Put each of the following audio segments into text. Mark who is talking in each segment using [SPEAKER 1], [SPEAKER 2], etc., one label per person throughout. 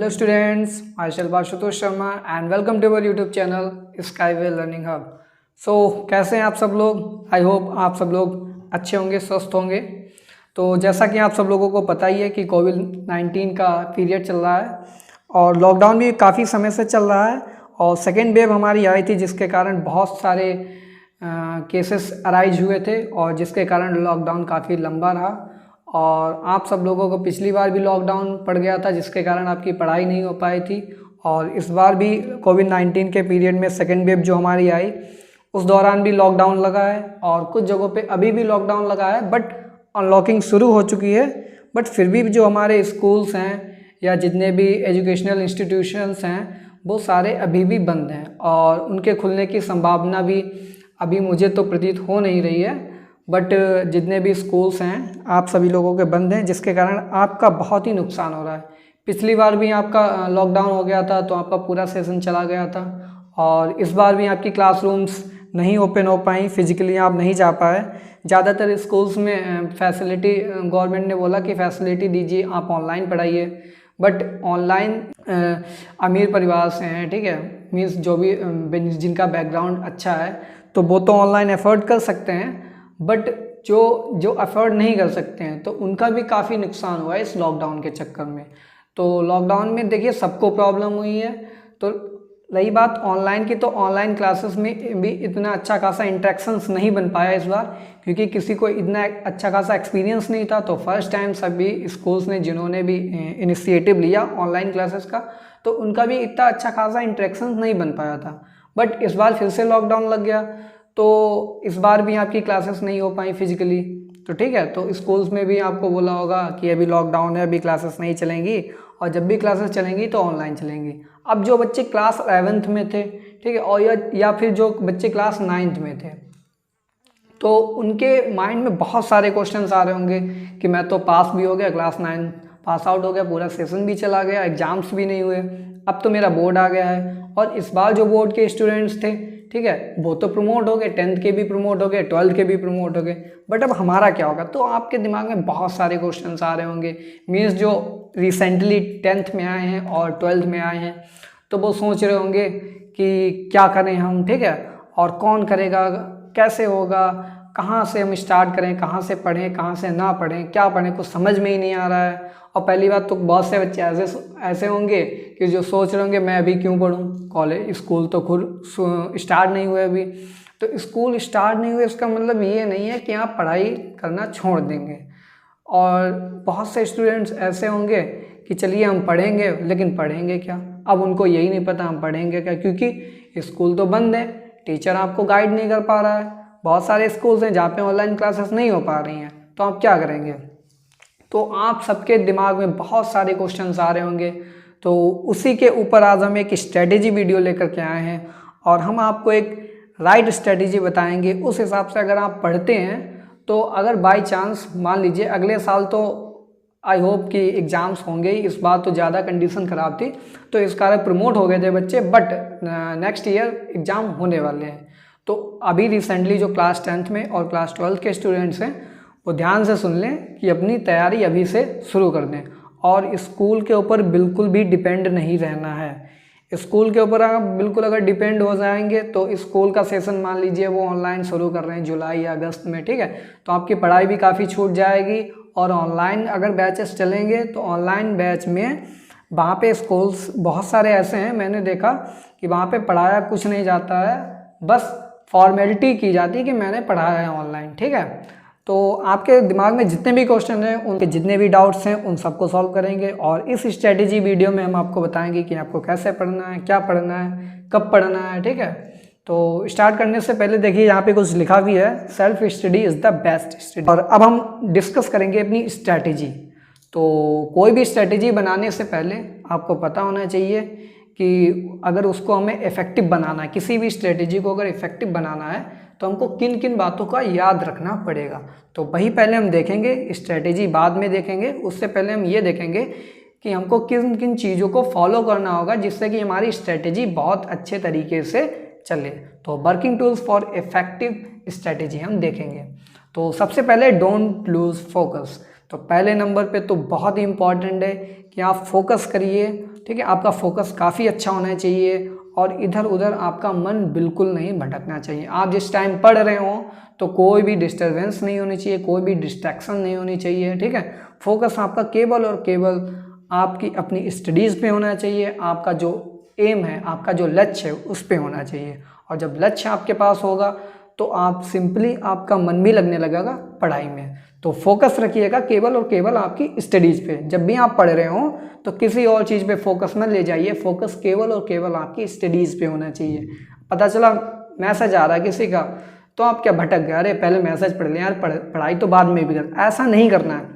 [SPEAKER 1] Hello students, myself Ashutosh Sharma and welcome to our YouTube channel Skyway Learning Hub. So कैसे हैं आप सब लोग? आई होप आप सब लोग अच्छे होंगे, स्वस्थ होंगे। तो जैसा कि आप सब लोगों को पता ही है कि कोविड-19 का पीरियड चल रहा है और लॉकडाउन भी काफ़ी समय से चल रहा है और सेकेंड वेव हमारी आई थी जिसके कारण बहुत सारे केसेस अराइज हुए थे और जिसके कारण लॉकडाउन काफ़ी लंबा रहा। और आप सब लोगों को पिछली बार भी लॉकडाउन पड़ गया था जिसके कारण आपकी पढ़ाई नहीं हो पाई थी और इस बार भी कोविड-19 के पीरियड में सेकेंड वेव जो हमारी आई उस दौरान भी लॉकडाउन लगा है और कुछ जगहों पे अभी भी लॉकडाउन लगा है बट अनलॉकिंग शुरू हो चुकी है। बट फिर भी जो हमारे स्कूल्स हैं या जितने भी एजुकेशनल इंस्टीट्यूशंस हैं वो सारे अभी भी बंद हैं और उनके खुलने की संभावना भी अभी मुझे तो प्रतीत हो नहीं रही है। बट जितने भी स्कूल्स हैं आप सभी लोगों के बंद हैं जिसके कारण आपका बहुत ही नुकसान हो रहा है। पिछली बार भी आपका लॉकडाउन हो गया था तो आपका पूरा सेशन चला गया था और इस बार भी आपकी क्लासरूम्स नहीं ओपन हो पाई, फिजिकली आप नहीं जा पाए। ज़्यादातर स्कूल्स में फैसिलिटी गवर्नमेंट ने बोला कि फैसिलिटी दीजिए, आप ऑनलाइन पढ़ाइए। बट ऑनलाइन अमीर परिवार से हैं, ठीक है, मीन्स जो भी जिनका बैकग्राउंड अच्छा है तो वो तो ऑनलाइन एफर्ट कर सकते हैं बट जो अफोर्ड नहीं कर सकते हैं तो उनका भी काफ़ी नुकसान हुआ है इस लॉकडाउन के चक्कर में। तो लॉकडाउन में देखिए सबको प्रॉब्लम हुई है। तो रही बात ऑनलाइन की, तो ऑनलाइन क्लासेस में भी इतना अच्छा खासा इंटरेक्शंस नहीं बन पाया इस बार क्योंकि किसी को इतना अच्छा खासा एक्सपीरियंस नहीं था। तो फर्स्ट टाइम सभी स्कूल्स ने जिन्होंने भी इनिशिएटिव लिया ऑनलाइन क्लासेस का तो उनका भी इतना अच्छा खासा इंटरेक्शंस नहीं बन पाया था। बट इस बार फिर से लॉकडाउन लग गया तो इस बार भी आपकी क्लासेस नहीं हो पाई फिजिकली। तो ठीक है, तो स्कूल्स में भी आपको बोला होगा कि अभी लॉकडाउन है, अभी क्लासेस नहीं चलेंगी और जब भी क्लासेस चलेंगी तो ऑनलाइन चलेंगी। अब जो बच्चे क्लास 11th में थे, ठीक है, और या फिर जो बच्चे क्लास 9th में थे तो उनके माइंड में बहुत सारे क्वेश्चंस आ रहे होंगे कि मैं तो पास भी हो गया, क्लास 9 पास आउट हो गया, पूरा सेशन भी चला गया, एग्जाम्स भी नहीं हुए, अब तो मेरा बोर्ड आ गया है। और इस बार जो बोर्ड के स्टूडेंट्स थे, ठीक है, वो तो प्रमोट हो गए, 10th के भी प्रमोट हो गए, 12th के भी प्रमोट हो गए, बट अब हमारा क्या होगा? तो आपके दिमाग में बहुत सारे क्वेश्चंस आ रहे होंगे। मीन्स जो रिसेंटली 10th में आए हैं और 12th में आए हैं तो वो सोच रहे होंगे कि क्या करें हम, ठीक है, और कौन करेगा, कैसे होगा, कहाँ से हम स्टार्ट करें, कहाँ से पढ़ें, कहाँ से ना पढ़ें, क्या पढ़ें, कुछ समझ में ही नहीं आ रहा है। और पहली बात तो बहुत से बच्चे ऐसे होंगे कि जो सोच रहे होंगे मैं अभी क्यों पढ़ूँ, कॉलेज स्कूल तो खुद स्टार्ट नहीं हुए अभी। तो स्कूल स्टार्ट नहीं हुए इसका मतलब ये नहीं है कि आप पढ़ाई करना छोड़ देंगे। और बहुत से स्टूडेंट्स ऐसे होंगे कि चलिए हम पढ़ेंगे लेकिन पढ़ेंगे क्या। अब उनको यही नहीं पता हम पढ़ेंगे क्या क्योंकि स्कूल तो बंद है, टीचर आपको गाइड नहीं कर पा रहा है। बहुत सारे स्कूल्स हैं जहाँ पे ऑनलाइन क्लासेस नहीं हो पा रही हैं तो आप क्या करेंगे? तो आप सबके दिमाग में बहुत सारे क्वेश्चंस आ रहे होंगे। तो उसी के ऊपर आज हम एक स्ट्रेटेजी वीडियो लेकर के आए हैं और हम आपको एक राइट स्ट्रेटेजी बताएंगे। उस हिसाब से अगर आप पढ़ते हैं तो अगर बाय चांस मान लीजिए अगले साल तो आई होप कि एग्ज़ाम्स होंगे ही, इस बार तो ज़्यादा कंडीशन ख़राब थी तो इस कारण प्रमोट हो गए थे बच्चे, बट नेक्स्ट ईयर एग्ज़ाम होने वाले हैं। तो अभी रिसेंटली जो क्लास 10th में और क्लास 12th के स्टूडेंट्स हैं वो ध्यान से सुन लें कि अपनी तैयारी अभी से शुरू कर दें और स्कूल के ऊपर बिल्कुल भी डिपेंड नहीं रहना है। स्कूल के ऊपर आप बिल्कुल अगर डिपेंड हो जाएंगे तो स्कूल का सेशन मान लीजिए वो ऑनलाइन शुरू कर रहे हैं जुलाई या अगस्त में, ठीक है, तो आपकी पढ़ाई भी काफ़ी छूट जाएगी। और ऑनलाइन अगर बैचेस चलेंगे तो ऑनलाइन बैच में वहाँ पे स्कूल्स बहुत सारे ऐसे हैं, मैंने देखा कि वहाँ पे पढ़ाया कुछ नहीं जाता है, बस फॉर्मेलिटी की जाती है कि मैंने पढ़ाया है ऑनलाइन, ठीक है। तो आपके दिमाग में जितने भी क्वेश्चन हैं, उनके जितने भी डाउट्स हैं, उन सबको सॉल्व करेंगे और इस स्ट्रेटेजी वीडियो में हम आपको बताएंगे कि आपको कैसे पढ़ना है, क्या पढ़ना है, कब पढ़ना है, ठीक है। तो स्टार्ट करने से पहले देखिए यहाँ पे कुछ लिखा भी है, self study is the best study. और अब हम डिस्कस करेंगे अपनी स्ट्रैटेजी। तो कोई भी स्ट्रैटेजी बनाने से पहले आपको पता होना चाहिए कि अगर उसको हमें इफ़ेक्टिव बनाना है, किसी भी स्ट्रेटेजी को अगर इफ़ेक्टिव बनाना है तो हमको किन किन बातों का याद रखना पड़ेगा। तो वही पहले हम देखेंगे, स्ट्रेटेजी बाद में देखेंगे। उससे पहले हम ये देखेंगे कि हमको किन किन चीज़ों को फॉलो करना होगा जिससे कि हमारी स्ट्रेटेजी बहुत अच्छे तरीके से चले। तो working tools for effective strategy हम देखेंगे। तो सबसे पहले डोंट लूज फोकस। तो पहले नंबर पे तो बहुत ही इम्पॉर्टेंट है कि आप फोकस करिए। ठीक है, आपका फोकस काफ़ी अच्छा होना चाहिए और इधर उधर आपका मन बिल्कुल नहीं भटकना चाहिए। आप जिस टाइम पढ़ रहे हो तो कोई भी डिस्टर्बेंस नहीं होनी चाहिए, कोई भी डिस्ट्रैक्शन नहीं होनी चाहिए, ठीक है। फोकस आपका केवल और केवल आपकी अपनी स्टडीज़ पे होना चाहिए, आपका जो एम है, आपका जो लक्ष्य है उस पे होना चाहिए। और जब लक्ष्य आपके पास होगा तो आप सिंपली आपका मन भी लगने लगेगा पढ़ाई में। तो फोकस रखिएगा केवल और केवल आपकी स्टडीज़ पे। जब भी आप पढ़ रहे हो तो किसी और चीज़ पे फोकस मत ले जाइए, फोकस केवल और केवल आपकी स्टडीज़ पे होना चाहिए। पता चला मैसेज आ रहा है किसी का तो आप क्या भटक गए, अरे पहले मैसेज पढ़ लें यार, पढ़ाई तो बाद में भी कर, ऐसा नहीं करना है।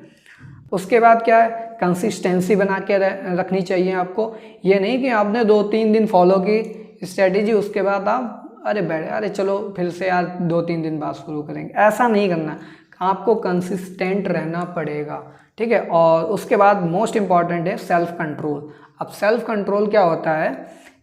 [SPEAKER 1] उसके बाद क्या है, कंसिस्टेंसी बना के रखनी चाहिए आपको। ये नहीं कि आपने 2-3 दिन फॉलो की स्ट्रेटेजी, उसके बाद आप अरे चलो फिर से यार 2-3 दिन बाद शुरू करेंगे, ऐसा नहीं करना। आपको कंसिस्टेंट रहना पड़ेगा, ठीक है। और उसके बाद मोस्ट इम्पॉर्टेंट है सेल्फ कंट्रोल। अब सेल्फ कंट्रोल क्या होता है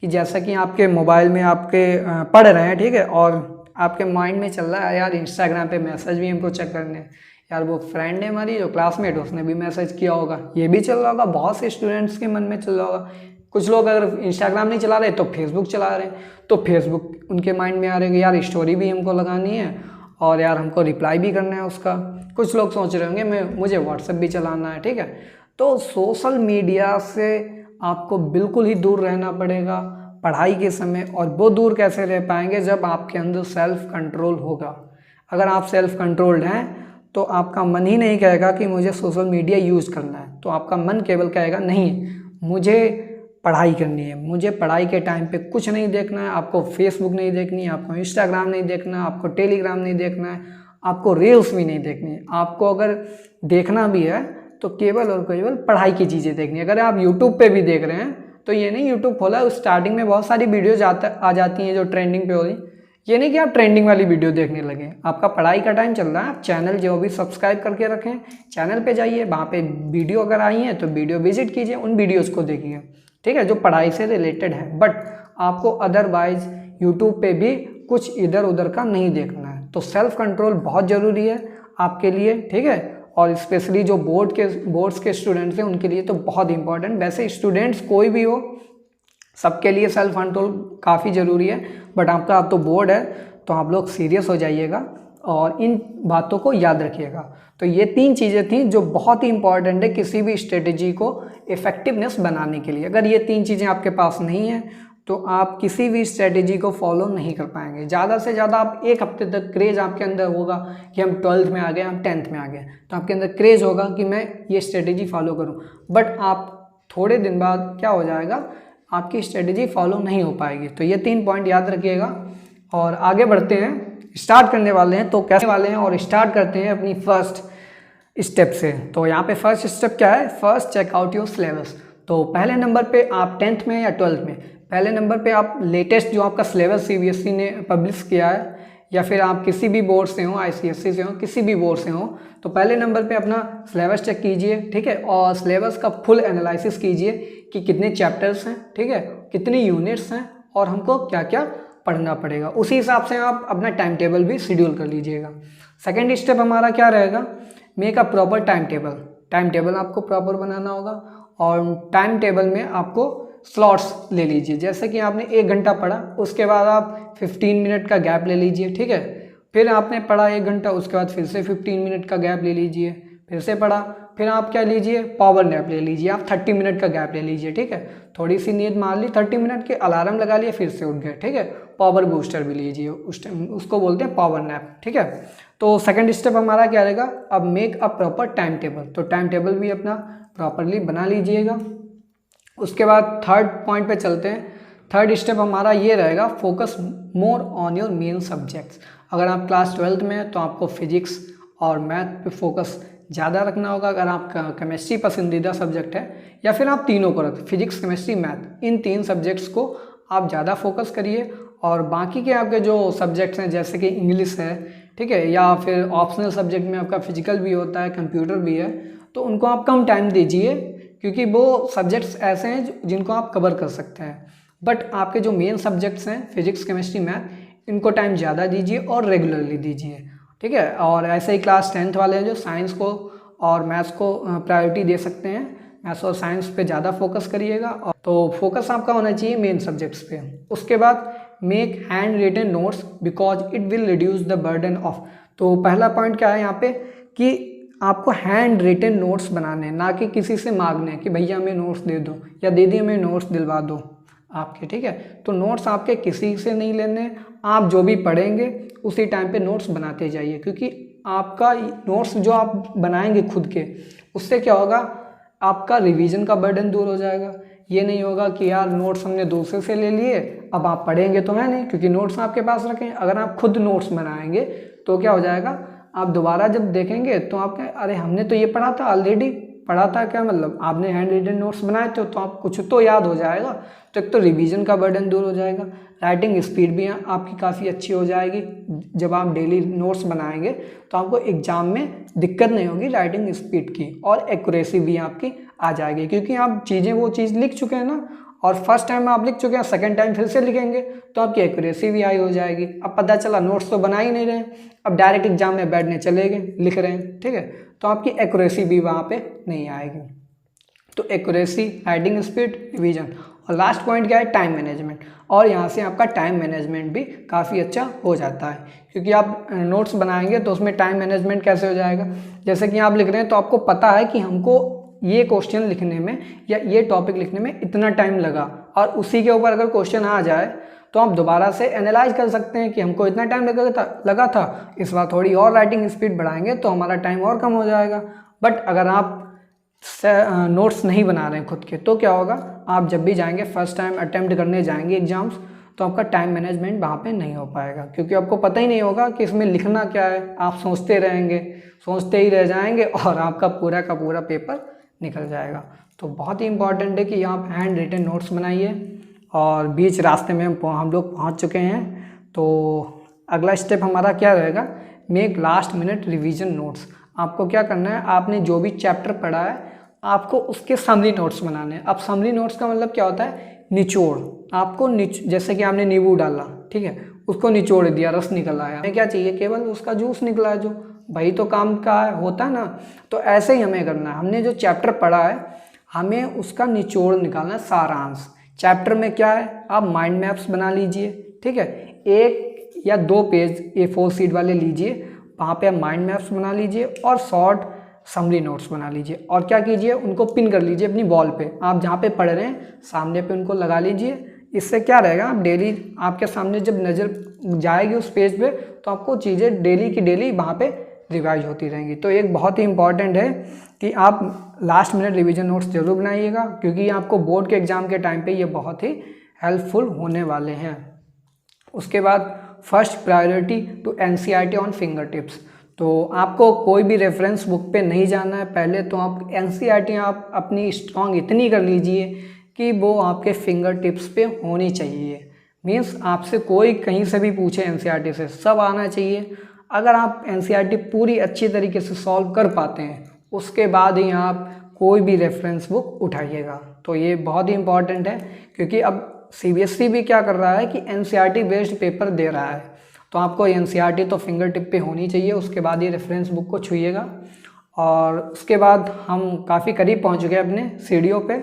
[SPEAKER 1] कि जैसा कि आपके मोबाइल में आपके पढ़ रहे हैं, ठीक है, और आपके माइंड में चल रहा है यार इंस्टाग्राम पे मैसेज भी हमको चेक करने हैं, यार वो फ्रेंड है हमारी जो क्लासमेट, उसने भी मैसेज किया होगा, ये भी चल रहा होगा, बहुत से स्टूडेंट्स के मन में चल रहा होगा। कुछ लोग अगर इंस्टाग्राम नहीं चला रहे तो फेसबुक चला रहे हैं, तो फेसबुक उनके माइंड में आ रहे हैं यार स्टोरी भी हमको लगानी है और यार हमको रिप्लाई भी करना है उसका। कुछ लोग सोच रहे होंगे मुझे व्हाट्सएप भी चलाना है, ठीक है। तो सोशल मीडिया से आपको बिल्कुल ही दूर रहना पड़ेगा पढ़ाई के समय। और वो दूर कैसे रह पाएंगे, जब आपके अंदर सेल्फ कंट्रोल होगा। अगर आप सेल्फ कंट्रोल्ड हैं तो आपका मन ही नहीं कहेगा कि मुझे सोशल मीडिया यूज़ करना है, तो आपका मन केवल कहेगा नहीं मुझे पढ़ाई करनी है, मुझे पढ़ाई के टाइम पे कुछ नहीं देखना है। आपको फेसबुक नहीं देखनी है, आपको इंस्टाग्राम नहीं देखना है, आपको टेलीग्राम नहीं देखना है, आपको रील्स भी नहीं देखनी है। आपको अगर देखना भी है तो केवल और केवल पढ़ाई की चीज़ें देखनी है। अगर आप यूट्यूब पे भी देख रहे हैं तो ये नहीं यूट्यूब खोला स्टार्टिंग में बहुत सारी वीडियोज आ जाती हैं जो ट्रेंडिंग पे हो रही, ये नहीं कि आप ट्रेंडिंग वाली वीडियो देखने लगे। आपका पढ़ाई का टाइम चल रहा है, आप चैनल जो भी सब्सक्राइब करके रखें, चैनल पे जाइए, वहाँ पे वीडियो अगर आई है तो वीडियो विजिट कीजिए, उन वीडियोज़ को देखिए, ठीक है, जो पढ़ाई से रिलेटेड है। बट आपको अदरवाइज यूट्यूब पे भी कुछ इधर उधर का नहीं देखना है। तो सेल्फ कंट्रोल बहुत ज़रूरी है आपके लिए, ठीक है। और स्पेशली जो बोर्ड्स के स्टूडेंट्स हैं उनके लिए तो बहुत इंपॉर्टेंट। वैसे स्टूडेंट्स कोई भी हो सबके लिए सेल्फ कंट्रोल काफ़ी ज़रूरी है, बट आपका अब तो बोर्ड है तो आप लोग सीरियस हो जाइएगा और इन बातों को याद रखिएगा। तो ये 3 चीज़ें थी जो बहुत ही इंपॉर्टेंट है किसी भी स्ट्रेटेजी को इफ़ेक्टिवनेस बनाने के लिए। अगर ये 3 चीज़ें आपके पास नहीं हैं तो आप किसी भी स्ट्रेटेजी को फॉलो नहीं कर पाएंगे। ज़्यादा से ज़्यादा आप 1 हफ्ते तक क्रेज़ आपके अंदर होगा कि हम 12th में आ गए, हम 10th में आ गए, तो आपके अंदर क्रेज़ होगा कि मैं ये स्ट्रेटेजी फॉलो करूँ। बट आप थोड़े दिन बाद क्या हो जाएगा, आपकी स्ट्रेटेजी फॉलो नहीं हो पाएगी। तो ये 3 पॉइंट याद रखिएगा और आगे बढ़ते हैं, स्टार्ट करने वाले हैं। तो कैसे वाले हैं और स्टार्ट करते हैं अपनी फर्स्ट स्टेप से। तो यहाँ पे फर्स्ट स्टेप क्या है, फर्स्ट चेकआउट योर सिलेबस। तो पहले नंबर पे आप 10th में या 12th में, पहले नंबर पे आप लेटेस्ट जो आपका सिलेबस सीबीएसई ने पब्लिश किया है या फिर आप किसी भी बोर्ड से हो, आईसीएसई से हो, किसी भी बोर्ड से हो, तो पहले नंबर पे अपना सिलेबस चेक कीजिए, ठीक है। और सिलेबस का फुल एनालिसिस कीजिए कि कितने चैप्टर्स हैं, ठीक है, कितनी यूनिट्स हैं और हमको क्या क्या पढ़ना पड़ेगा। उसी हिसाब से आप अपना टाइम टेबल भी शेड्यूल कर लीजिएगा। सेकेंड स्टेप हमारा क्या रहेगा, make a proper time table. Time table आपको प्रॉपर बनाना होगा और टाइम टेबल में आपको स्लॉट्स ले लीजिए। जैसे कि आपने 1 घंटा पढ़ा, उसके बाद आप 15 मिनट का गैप ले लीजिए, ठीक है। फिर आपने पढ़ा 1 घंटा, उसके बाद फिर से 15 मिनट का गैप ले लीजिए, फिर से पढ़ा, फिर आप क्या लीजिए, पावर नैप ले लीजिए, आप 30 मिनट का गैप ले लीजिए, ठीक है। थोड़ी सी नींद मार ली 30 मिनट के, अलार्म लगा लिया, फिर से उठ गए, ठीक है। पावर बूस्टर भी लीजिए, उस टाइम उसको बोलते हैं पावर नैप, ठीक है। तो सेकंड स्टेप हमारा क्या रहेगा, अब make a proper time table. तो टाइम टेबल भी अपना प्रॉपरली बना लीजिएगा। उसके बाद थर्ड पॉइंट पे चलते हैं। थर्ड स्टेप हमारा ये रहेगा, focus more on your main subjects. अगर आप क्लास 12th में हैं तो आपको फिजिक्स और मैथ पे फोकस ज़्यादा रखना होगा। अगर आपका केमिस्ट्री पसंदीदा सब्जेक्ट है या फिर आप तीनों को रखें, फिजिक्स केमिस्ट्री मैथ, इन 3 सब्जेक्ट्स को आप ज़्यादा फोकस करिए। और बाकी के आपके जो सब्जेक्ट्स हैं जैसे कि इंग्लिश है, ठीक है, या फिर ऑप्शनल सब्जेक्ट में आपका फिजिकल भी होता है, कंप्यूटर भी है, तो उनको आप कम टाइम दीजिए क्योंकि वो सब्जेक्ट्स ऐसे हैं जिनको आप कवर कर सकते हैं। बट आपके जो मेन सब्जेक्ट्स हैं फिजिक्स केमिस्ट्री मैथ, इनको टाइम ज़्यादा दीजिए और रेगुलरली दीजिए, ठीक है। और ऐसे ही क्लास 10th वाले हैं जो साइंस को और मैथ्स को प्रायोरिटी दे सकते हैं, मैथ्स और साइंस पे ज़्यादा फोकस करिएगा। और तो फोकस आपका होना चाहिए मेन सब्जेक्ट्स पे। उसके बाद make hand written notes because it will reduce the burden of. तो पहला पॉइंट क्या है यहाँ पे कि आपको हैंड रिटन नोट्स बनाने हैं, ना कि किसी से मांगने हैं कि भैया हमें नोट्स दे दो या दीदी हमें नोट्स दिलवा दो आपके, ठीक है। तो नोट्स आपके किसी से नहीं लेने, आप जो भी पढ़ेंगे उसी टाइम पे नोट्स बनाते जाइए, क्योंकि आपका नोट्स जो आप बनाएंगे खुद के, उससे क्या होगा, आपका रिवीजन का बर्डन दूर हो जाएगा। ये नहीं होगा कि यार नोट्स हमने दूसरे से ले लिए, अब आप पढ़ेंगे तो है नहीं, क्योंकि नोट्स आपके पास रखें। अगर आप खुद नोट्स बनाएंगे तो क्या हो जाएगा, आप दोबारा जब देखेंगे तो आप अरे हमने तो ये पढ़ा था ऑलरेडी, पढ़ा था क्या मतलब, आपने हैंड रिटन नोट्स बनाए थे तो आप कुछ तो याद हो जाएगा। तो एक तो रिवीजन का बर्डन दूर हो जाएगा, राइटिंग स्पीड भी आपकी काफ़ी अच्छी हो जाएगी। जब आप डेली नोट्स बनाएंगे तो आपको एग्जाम में दिक्कत नहीं होगी राइटिंग स्पीड की, और एक्यूरेसी भी आपकी आ जाएगी, क्योंकि आप चीज़ें वो चीज़ लिख चुके हैं ना, और फर्स्ट टाइम आप लिख चुके हैं, सेकंड टाइम फिर से लिखेंगे तो आपकी एक्यूरेसी भी हाई हो जाएगी। अब पता चला नोट्स तो बना ही नहीं रहे, अब डायरेक्ट एग्जाम में बैठने चले गए, लिख रहे हैं, ठीक है, तो आपकी एक्यूरेसी भी वहाँ पे नहीं आएगी। तो एक्यूरेसी, राइटिंग स्पीड, रिवीजन। और लास्ट पॉइंट क्या है, टाइम मैनेजमेंट। और यहाँ से आपका टाइम मैनेजमेंट भी काफ़ी अच्छा हो जाता है, क्योंकि आप नोट्स बनाएंगे तो उसमें टाइम मैनेजमेंट कैसे हो जाएगा। जैसे कि आप लिख रहे हैं तो आपको पता है कि हमको ये क्वेश्चन लिखने में या ये टॉपिक लिखने में इतना टाइम लगा, और उसी के ऊपर अगर क्वेश्चन आ जाए तो आप दोबारा से एनालाइज कर सकते हैं कि हमको इतना टाइम लगा था, इस बार थोड़ी और राइटिंग स्पीड बढ़ाएंगे तो हमारा टाइम और कम हो जाएगा। बट अगर आप नोट्स नहीं बना रहे हैं खुद के, तो क्या होगा, आप जब भी जाएंगे फर्स्ट टाइम अटेम्प्ट करने जाएंगे एग्जाम्स, तो आपका टाइम मैनेजमेंट वहाँ पे नहीं हो पाएगा, क्योंकि आपको पता ही नहीं होगा कि इसमें लिखना क्या है। आप सोचते रहेंगे, सोचते ही रह जाएंगे और आपका पूरा का पूरा पेपर निकल जाएगा। तो बहुत ही इंपॉर्टेंट है कि आप हैंड रिटन नोट्स बनाइए। और बीच रास्ते में हम लोग पहुँच चुके हैं, तो अगला स्टेप हमारा क्या रहेगा, make last minute revision notes. आपको क्या करना है, आपने जो भी चैप्टर पढ़ा है आपको उसके समरी नोट्स बनाने हैं। अब समरी नोट्स का मतलब क्या होता है, निचोड़। आपको जैसे कि आपने नींबू डाला, ठीक है, उसको निचोड़ दिया, रस निकल आया, हमें क्या चाहिए, केवल उसका जूस निकला है, जो भाई तो काम का होता है ना। तो ऐसे ही हमें करना है, हमने जो चैप्टर पढ़ा है हमें उसका निचोड़ निकालना है, सारांश। चैप्टर में क्या है, आप माइंड मैप्स बना लीजिए, ठीक है, 1 या 2 पेज A4 शीट वाले लीजिए, वहाँ पे आप माइंड मैप्स बना लीजिए और शॉर्ट समरी नोट्स बना लीजिए। और क्या कीजिए, उनको पिन कर लीजिए अपनी वॉल पे, आप जहाँ पे पढ़ रहे हैं सामने पे उनको लगा लीजिए। इससे क्या रहेगा, आप डेली आपके सामने जब नज़र जाएगी उस पेज पे तो आपको चीज़ें डेली की डेली वहाँ पे रिवाइज होती रहेंगी। तो एक बहुत ही इंपॉर्टेंट है कि आप लास्ट मिनट रिवीजन नोट्स जरूर बनाइएगा, क्योंकि आपको बोर्ड के एग्ज़ाम के टाइम पे ये बहुत ही हेल्पफुल होने वाले हैं। उसके बाद first priority to NCERT on finger tips. तो आपको कोई भी रेफरेंस बुक पे नहीं जाना है, पहले तो आप NCERT आप अपनी स्ट्रॉन्ग इतनी कर लीजिए कि वो आपके फिंगर टिप्स पे होनी चाहिए। मीन्स आपसे कोई कहीं से भी पूछे NCERT से, सब आना चाहिए। अगर आप NCERT पूरी अच्छी तरीके से सॉल्व कर पाते हैं, उसके बाद ही आप कोई भी रेफरेंस बुक उठाइएगा। तो ये बहुत ही इंपॉर्टेंट है, क्योंकि अब CBSE भी क्या कर रहा है कि NCERT बेस्ड पेपर दे रहा है, तो आपको NCERT तो फिंगर टिप पे होनी चाहिए, उसके बाद ये रेफरेंस बुक को छूइएगा। और उसके बाद हम काफ़ी करीब पहुंच गए अपने सीढ़ियों पे,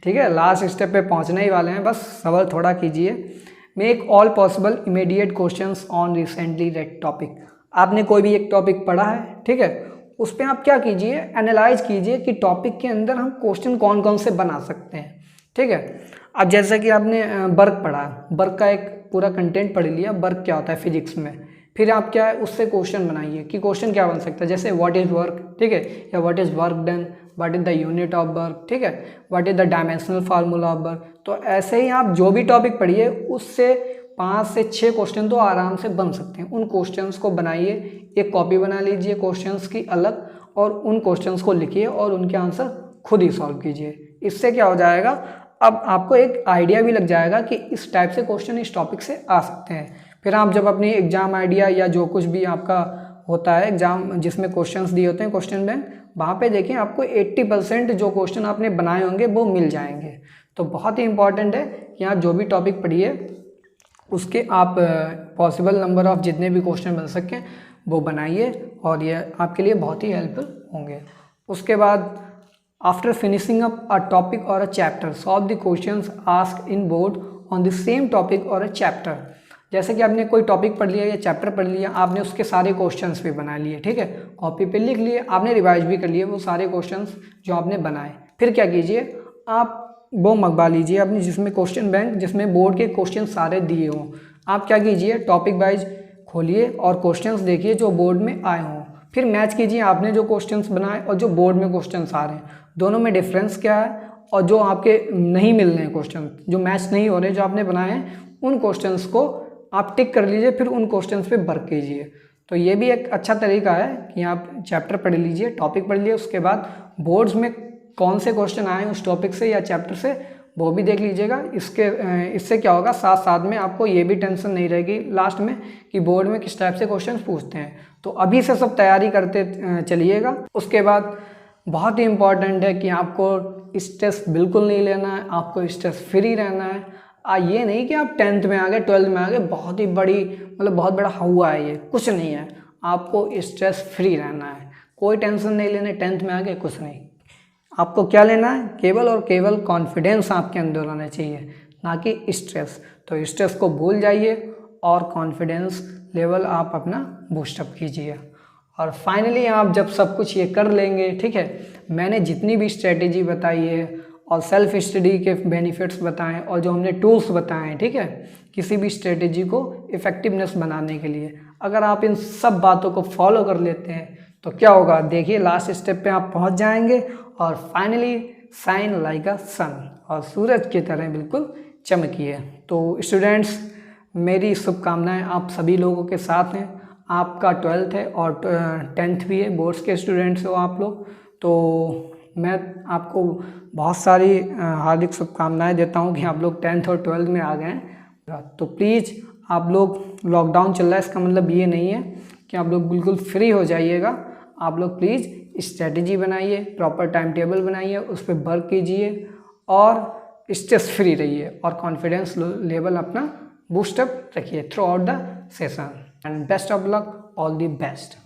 [SPEAKER 1] ठीक है, लास्ट स्टेप पे पहुंचने ही वाले हैं, बस सब्र थोड़ा कीजिए। Make all possible immediate questions on recently red topic. आपने कोई भी एक टॉपिक पढ़ा है, ठीक है, उस पर आप क्या कीजिए, एनालाइज कीजिए कि टॉपिक के अंदर हम क्वेश्चन कौन कौन से बना सकते हैं, ठीक है। अब जैसे कि आपने वर्क पढ़ा, वर्क का एक पूरा कंटेंट पढ़ लिया, वर्क क्या होता है फिजिक्स में, फिर आप क्या है उससे क्वेश्चन बनाइए कि क्वेश्चन क्या बन सकता है, जैसे व्हाट इज़ वर्क, ठीक है, या what is work done, what is the unit of work, ठीक है, what is the dimensional formula of work. तो ऐसे ही आप जो भी टॉपिक पढ़िए उससे 5 से 6 क्वेश्चन तो आराम से बन सकते हैं। उन क्वेश्चंस को बनाइए, एक कॉपी बना लीजिए क्वेश्चंस की अलग, और उन क्वेश्चंस को लिखिए और उनके आंसर खुद ही सॉल्व कीजिए। इससे क्या हो जाएगा, अब आपको एक आइडिया भी लग जाएगा कि इस टाइप से क्वेश्चन इस टॉपिक से आ सकते हैं। फिर आप जब अपनी एग्जाम आइडिया या जो कुछ भी आपका होता है एग्जाम जिसमें क्वेश्चंस दिए होते हैं क्वेश्चन बैंक, वहाँ पे देखिए आपको 80% जो क्वेश्चन आपने बनाए होंगे वो मिल जाएंगे। तो बहुत ही इंपॉर्टेंट है कि आप जो भी टॉपिक पढ़िए उसके आप पॉसिबल नंबर ऑफ जितने भी क्वेश्चन बन सकें वो बनाइए, और ये आपके लिए बहुत ही हेल्पफुल होंगे। उसके बाद after finishing up a topic और a chapter solve the questions asked in board on the same topic और अ चैप्टर। जैसे कि आपने कोई टॉपिक पढ़ लिया या चैप्टर पढ़ लिया, आपने उसके सारे क्वेश्चंस भी बना लिए, ठीक है, कॉपी पे लिख लिए, आपने रिवाइज भी कर लिए वो सारे क्वेश्चंस जो आपने बनाए। फिर क्या कीजिए, आप वो मंगवा लीजिए अपनी जिसमें क्वेश्चन बैंक, जिसमें बोर्ड के क्वेश्चन सारे दिए हों। आप क्या कीजिए, टॉपिक वाइज खोलिए और क्वेश्चंस देखिए जो बोर्ड में आए हों। फिर मैच कीजिए आपने जो क्वेश्चंस बनाए और जो बोर्ड में क्वेश्चंस आ रहे हैं, दोनों में डिफरेंस क्या है, और जो आपके नहीं मिल रहे हैं क्वेश्चन, जो मैच नहीं हो रहे जो आपने बनाए हैं, उन क्वेश्चंस को आप टिक कर लीजिए, फिर उन क्वेश्चंस पे वर्क कीजिए। तो ये भी एक अच्छा तरीका है कि आप चैप्टर पढ़ लीजिए, टॉपिक पढ़ लीजिए, उसके बाद बोर्ड्स में कौन से क्वेश्चन आए उस टॉपिक से या चैप्टर से वो भी देख लीजिएगा। इससे क्या होगा, साथ साथ में आपको ये भी टेंशन नहीं रहेगी लास्ट में कि बोर्ड में किस टाइप से क्वेश्चन पूछते हैं। तो अभी से सब तैयारी करते चलिएगा। उसके बाद बहुत ही इम्पॉर्टेंट है कि आपको स्ट्रेस बिल्कुल नहीं लेना है, आपको स्ट्रेस फ्री रहना है। ये नहीं कि आप 10th में आ गए, 12th में आ गए, बहुत ही बड़ी मतलब बहुत बड़ा हुआ है, ये कुछ नहीं है। आपको स्ट्रेस फ्री रहना है, कोई टेंशन नहीं लेने, 10th में आ गए कुछ नहीं। आपको क्या लेना है, केवल और केवल कॉन्फिडेंस आपके अंदर होना चाहिए, ना कि स्ट्रेस। तो स्ट्रेस को भूल जाइए और कॉन्फिडेंस लेवल आप अपना बूस्टअप कीजिए। और फाइनली आप जब सब कुछ ये कर लेंगे, ठीक है, मैंने जितनी भी स्ट्रेटेजी बताई है और सेल्फ स्टडी के बेनिफिट्स बताएं और जो हमने टूल्स बताए हैं, ठीक है, किसी भी स्ट्रेटेजी को इफ़ेक्टिवनेस बनाने के लिए, अगर आप इन सब बातों को फॉलो कर लेते हैं तो क्या होगा, देखिए लास्ट स्टेप पे आप पहुंच जाएंगे और फाइनली शाइन लाइक अ सन, और सूरज की तरह बिल्कुल चमकिए। तो स्टूडेंट्स, मेरी शुभकामनाएं आप सभी लोगों के साथ हैं। आपका 12th है और 10th भी है, बोर्ड्स के स्टूडेंट्स हो आप लोग, तो मैं आपको बहुत सारी हार्दिक शुभकामनाएं देता हूं कि आप लोग 10th और 12th में आ गए हैं। तो प्लीज़ आप लोग, लॉकडाउन चल रहा है, इसका मतलब ये नहीं है कि आप लोग बिल्कुल फ्री हो जाइएगा। आप लोग प्लीज़ स्ट्रेटेजी बनाइए, प्रॉपर टाइम टेबल बनाइए, उस पर वर्क कीजिए और स्ट्रेस फ्री रहिए और कॉन्फिडेंस लेवल अपना बूस्टअप रखिए through out the session. And best of luck, all the best.